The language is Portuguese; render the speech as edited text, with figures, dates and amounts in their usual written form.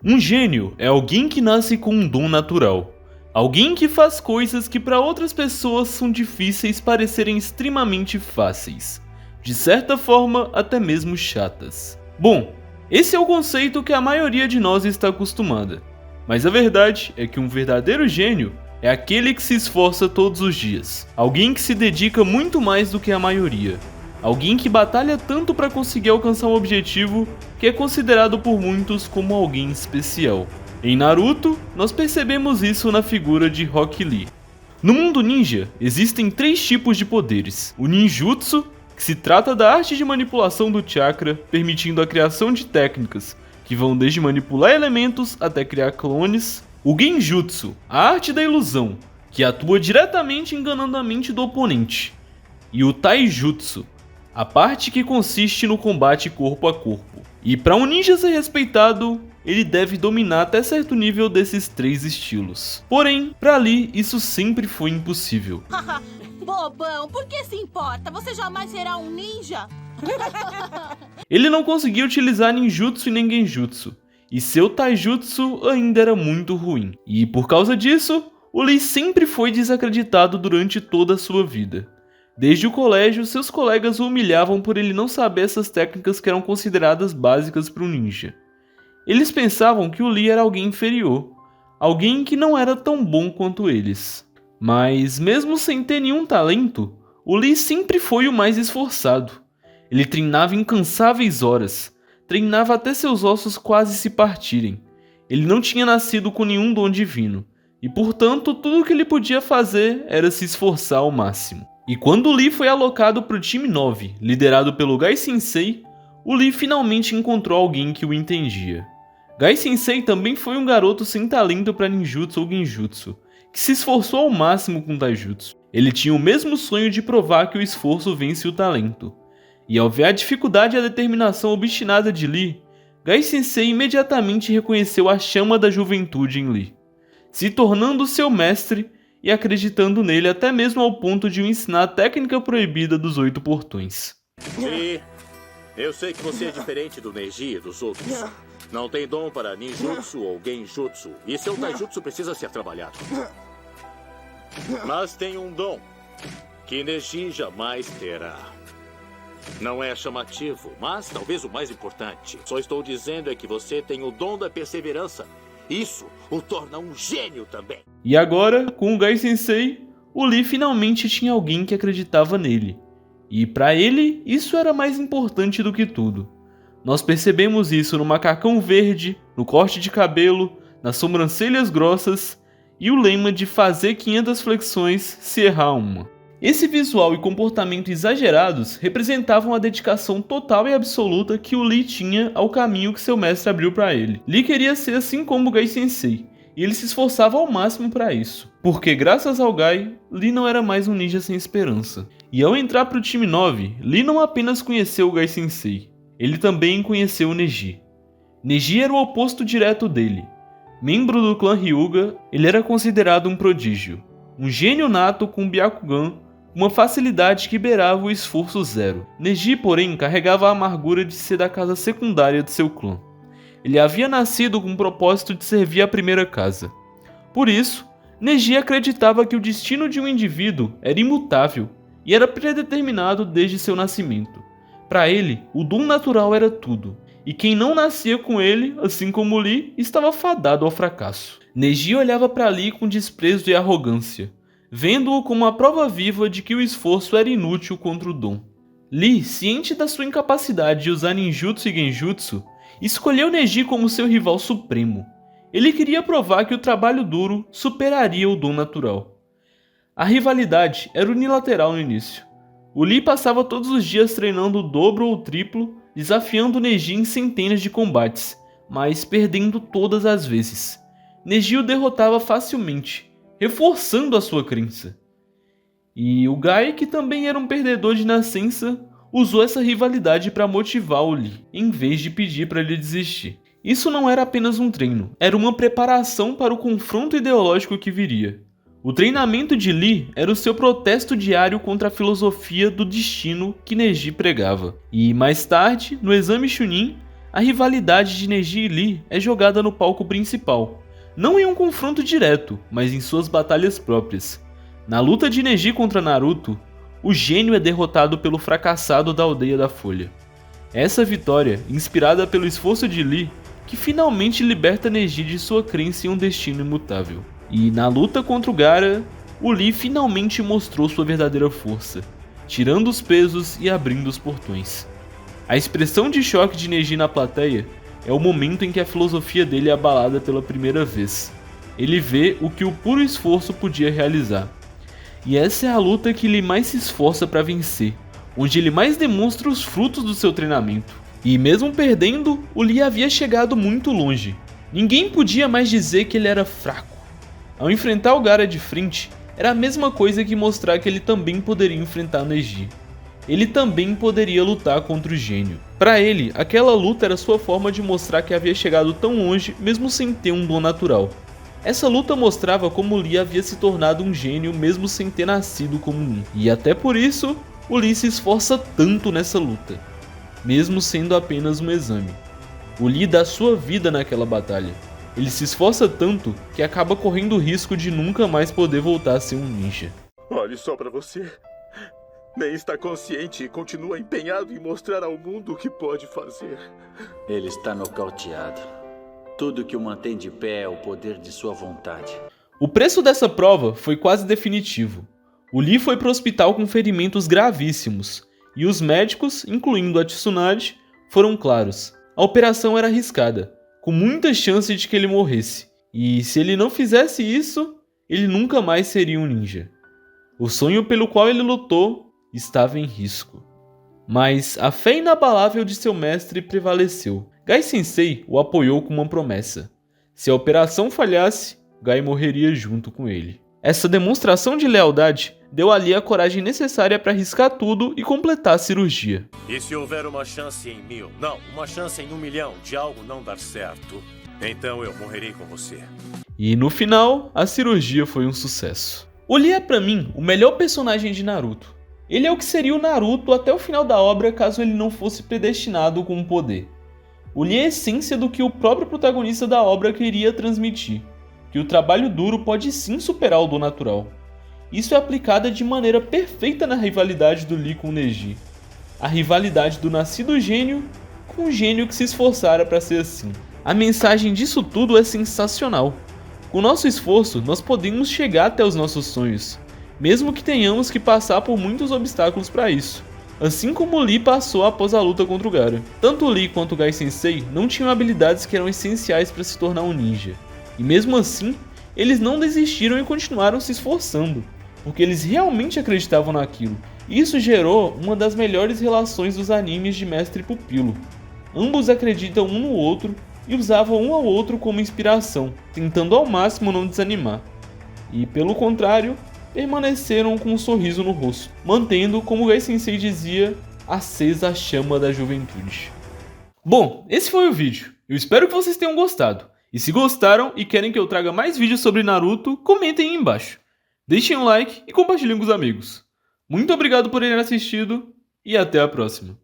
Um gênio é alguém que nasce com um dom natural. Alguém que faz coisas que para outras pessoas são difíceis parecerem extremamente fáceis. De certa forma, até mesmo chatas. Bom, esse é o conceito que a maioria de nós está acostumada. Mas a verdade é que um verdadeiro gênio é aquele que se esforça todos os dias. Alguém que se dedica muito mais do que a maioria. Alguém que batalha tanto para conseguir alcançar um objetivo que é considerado por muitos como alguém especial. Em Naruto, nós percebemos isso na figura de Rock Lee. No mundo ninja, existem 3 tipos de poderes. O ninjutsu, que se trata da arte de manipulação do chakra, permitindo a criação de técnicas que vão desde manipular elementos até criar clones. O genjutsu, a arte da ilusão, que atua diretamente enganando a mente do oponente. E o taijutsu, a parte que consiste no combate corpo a corpo. E para um ninja ser respeitado, ele deve dominar até certo nível desses 3 estilos. Porém, para Lee, isso sempre foi impossível. Bobão, por que se importa? Você jamais será um ninja? Ele não conseguia utilizar ninjutsu e nem genjutsu, e seu taijutsu ainda era muito ruim. E por causa disso, o Lee sempre foi desacreditado durante toda a sua vida. Desde o colégio, seus colegas o humilhavam por ele não saber essas técnicas que eram consideradas básicas para um ninja. Eles pensavam que o Lee era alguém inferior, alguém que não era tão bom quanto eles. Mas mesmo sem ter nenhum talento, o Lee sempre foi o mais esforçado. Ele treinava incansáveis horas, treinava até seus ossos quase se partirem. Ele não tinha nascido com nenhum dom divino, e portanto tudo o que ele podia fazer era se esforçar ao máximo. E quando o Lee foi alocado para o time 9, liderado pelo Gai Sensei, o Lee finalmente encontrou alguém que o entendia. Gai Sensei também foi um garoto sem talento para ninjutsu ou genjutsu, que se esforçou ao máximo com taijutsu. Ele tinha o mesmo sonho de provar que o esforço vence o talento. E ao ver a dificuldade e a determinação obstinada de Lee, Gai Sensei imediatamente reconheceu a chama da juventude em Lee, se tornando seu mestre e acreditando nele até mesmo ao ponto de o ensinar a técnica proibida dos 8 portões. E eu sei que você é diferente do Neji e dos outros. Não tem dom para ninjutsu ou genjutsu, e seu taijutsu precisa ser trabalhado. Mas tem um dom que Neji jamais terá. Não é chamativo, mas talvez o mais importante. Só estou dizendo é que você tem o dom da perseverança. Isso o torna um gênio também. E agora, com o Gai Sensei, o Lee finalmente tinha alguém que acreditava nele. E para ele, isso era mais importante do que tudo. Nós percebemos isso no macacão verde, no corte de cabelo, nas sobrancelhas grossas e o lema de fazer 500 flexões se errar uma. Esse visual e comportamento exagerados representavam a dedicação total e absoluta que o Lee tinha ao caminho que seu mestre abriu para ele. Lee queria ser assim como o Gai Sensei, e ele se esforçava ao máximo para isso, porque graças ao Gai, Lee não era mais um ninja sem esperança. E ao entrar para o time 9, Lee não apenas conheceu o Gai Sensei, ele também conheceu o Neji. Neji era o oposto direto dele. Membro do clã Hyuga, ele era considerado um prodígio, um gênio nato com Byakugan, uma facilidade que beirava o esforço zero. Neji, porém, carregava a amargura de ser da casa secundária de seu clã. Ele havia nascido com o propósito de servir a primeira casa. Por isso, Neji acreditava que o destino de um indivíduo era imutável e era predeterminado desde seu nascimento. Para ele, o dom natural era tudo, e quem não nascia com ele, assim como Lee, estava fadado ao fracasso. Neji olhava para Lee com desprezo e arrogância, vendo-o como a prova viva de que o esforço era inútil contra o dom. Lee, ciente da sua incapacidade de usar ninjutsu e genjutsu, escolheu Neji como seu rival supremo. Ele queria provar que o trabalho duro superaria o dom natural. A rivalidade era unilateral no início. O Lee passava todos os dias treinando o dobro ou o triplo, desafiando Neji em centenas de combates, mas perdendo todas as vezes. Neji o derrotava facilmente, reforçando a sua crença. E o Gai, que também era um perdedor de nascença, usou essa rivalidade para motivar o Lee, em vez de pedir para ele desistir. Isso não era apenas um treino, era uma preparação para o confronto ideológico que viria. O treinamento de Lee era o seu protesto diário contra a filosofia do destino que Neji pregava. E mais tarde, no exame Chunin, a rivalidade de Neji e Lee é jogada no palco principal, não em um confronto direto, mas em suas batalhas próprias. Na luta de Neji contra Naruto, o gênio é derrotado pelo fracassado da Aldeia da Folha. Essa vitória, inspirada pelo esforço de Lee, que finalmente liberta Neji de sua crença em um destino imutável. E na luta contra o Gaara, o Lee finalmente mostrou sua verdadeira força, tirando os pesos e abrindo os portões. A expressão de choque de Neji na plateia é o momento em que a filosofia dele é abalada pela primeira vez. Ele vê o que o puro esforço podia realizar. E essa é a luta que ele mais se esforça para vencer, onde ele mais demonstra os frutos do seu treinamento. E mesmo perdendo, o Lee havia chegado muito longe. Ninguém podia mais dizer que ele era fraco. Ao enfrentar o Gaara de frente, era a mesma coisa que mostrar que ele também poderia enfrentar Neji. Ele também poderia lutar contra o gênio. Para ele, aquela luta era sua forma de mostrar que havia chegado tão longe mesmo sem ter um dom natural. Essa luta mostrava como Lee havia se tornado um gênio mesmo sem ter nascido como um. E até por isso, o Lee se esforça tanto nessa luta, mesmo sendo apenas um exame. O Lee dá sua vida naquela batalha. Ele se esforça tanto que acaba correndo o risco de nunca mais poder voltar a ser um ninja. Olhe só pra você. Nem está consciente e continua empenhado em mostrar ao mundo o que pode fazer. Ele está nocauteado. Tudo que o mantém de pé é o poder de sua vontade. O preço dessa prova foi quase definitivo. O Lee foi para o hospital com ferimentos gravíssimos, e os médicos, incluindo a Tsunade, foram claros. A operação era arriscada, com muita chance de que ele morresse, e se ele não fizesse isso, ele nunca mais seria um ninja. O sonho pelo qual ele lutou estava em risco. Mas a fé inabalável de seu mestre prevaleceu. Gai Sensei o apoiou com uma promessa. Se a operação falhasse, Gai morreria junto com ele. Essa demonstração de lealdade deu a Lee a coragem necessária para arriscar tudo e completar a cirurgia. E se houver uma chance em 1000, não, uma chance em 1 milhão de algo não dar certo, então eu morrerei com você. E no final, a cirurgia foi um sucesso. O Lee é pra mim o melhor personagem de Naruto. Ele é o que seria o Naruto até o final da obra caso ele não fosse predestinado com o poder. O Lee é a essência do que o próprio protagonista da obra queria transmitir, que o trabalho duro pode sim superar o dom natural. Isso é aplicado de maneira perfeita na rivalidade do Lee com o Neji. A rivalidade do nascido gênio com o gênio que se esforçara para ser assim. A mensagem disso tudo é sensacional. Com nosso esforço, nós podemos chegar até os nossos sonhos, mesmo que tenhamos que passar por muitos obstáculos para isso. Assim como Lee passou após a luta contra o Gaara. Tanto Lee quanto Gai Sensei não tinham habilidades que eram essenciais para se tornar um ninja. E mesmo assim, eles não desistiram e continuaram se esforçando, porque eles realmente acreditavam naquilo. Isso gerou uma das melhores relações dos animes de mestre e pupilo. Ambos acreditam um no outro e usavam um ao outro como inspiração, tentando ao máximo não desanimar. E pelo contrário, permaneceram com um sorriso no rosto, mantendo, como o Gai Sensei dizia, acesa a chama da juventude. Bom, esse foi o vídeo. Eu espero que vocês tenham gostado. E se gostaram e querem que eu traga mais vídeos sobre Naruto, comentem aí embaixo. Deixem um like e compartilhem com os amigos. Muito obrigado por terem assistido e até a próxima.